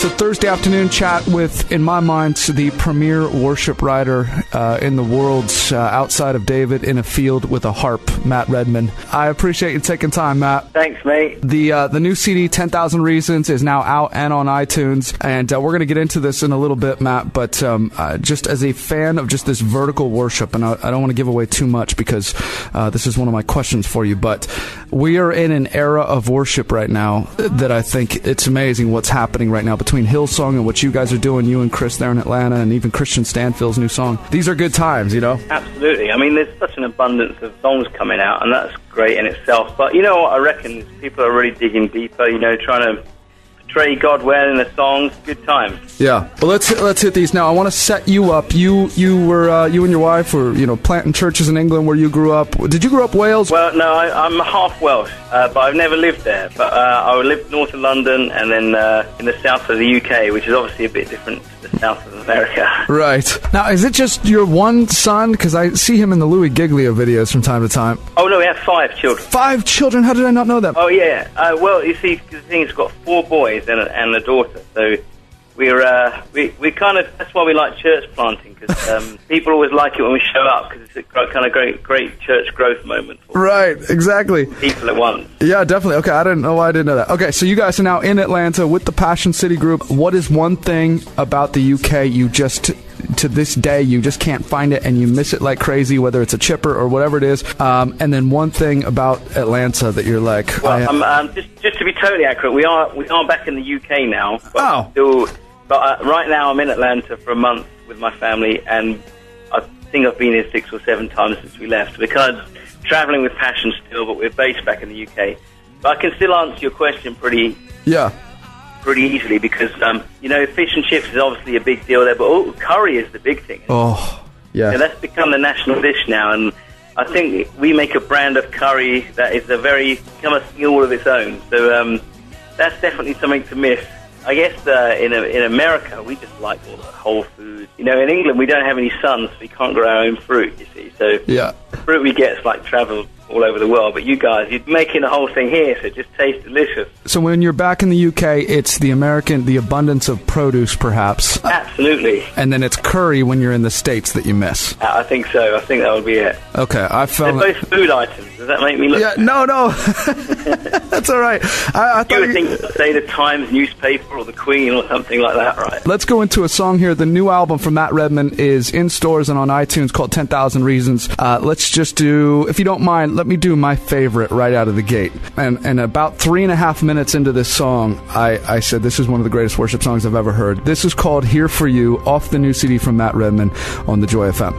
It's a Thursday afternoon chat with, in my mind, the premier worship writer in the world, outside of David, in a field with a harp, Matt Redman. I appreciate you taking time, Matt. Thanks, mate. The new CD, 10,000 Reasons, is now out and on iTunes, and we're going to get into this in a little bit, Matt, but just as a fan of just this vertical worship, and I don't want to give away too much because this is one of my questions for you, but we are in an era of worship right now that I think it's amazing what's happening right now between Hillsong and what you guys are doing, you and Chris there in Atlanta, and even Christian Stanfield's new song. These are good times, you know? Absolutely. I mean, there's such an abundance of songs coming out, and that's great in itself. But you know what I reckon is people are really digging deeper, you know, trying to portray God well in the songs. Good times. Yeah. Well, let's hit these now. I want to set you up. You were you and your wife were planting churches in England where you grew up. Did you grow up Wales? Well, no, I'm half Welsh, but I've never lived there. But I lived north of London and then in the south of the UK, which is obviously a bit different to the south of America. Right. Now, is it just your one son? Because I see him in the Louis Giglio videos from time to time. Oh no, we have 5 children. 5 children? How did I not know that? Oh yeah. Well, you see, the thing is, we've got 4 boys and a daughter, so we kind of, that's why we like church planting, because people always like it when we show up, because it's a kind of great church growth moment for right, exactly. people at once. Yeah, definitely. Okay, I didn't know that. Okay, so you guys are now in Atlanta with the Passion City group. What is one thing about the UK you just, to this day, you just can't find it and you miss it like crazy, whether it's a chipper or whatever it is? And then one thing about Atlanta that you're like... Well, just to be totally accurate, we are back in the UK now. But right now I'm in Atlanta for a month with my family, and I think I've been here 6 or 7 times since we left. We're kind of travelling with Passion still, but we're based back in the UK. But I can still answer your question pretty easily, because fish and chips is obviously a big deal there, but curry is the big thing. Oh, yeah. So that's become the national dish now, and I think we make a brand of curry that is become a thing all of its own. So that's definitely something to miss. I guess in America, we just like all the whole food. You know, in England, we don't have any sun, so we can't grow our own fruit, you see. So the fruit we get is like travel all over the world. But you guys, you're making the whole thing here, so it just tastes delicious. So when you're back in the UK, it's the abundance of produce, perhaps. Absolutely. And then it's curry when you're in the States that you miss. I think so. I think that would be it. Okay, They're both food items. Does that make me look... Yeah, no. That's all right. You would think, say, the Times newspaper or the Queen or something like that, right? Let's go into a song here. The new album from Matt Redman is in stores and on iTunes, called 10,000 Reasons. Let's just do, if you don't mind, let me do my favorite right out of the gate. And about 3.5 minutes into this song, I said this is one of the greatest worship songs I've ever heard. This is called Here For You, off the new CD from Matt Redman on the Joy FM.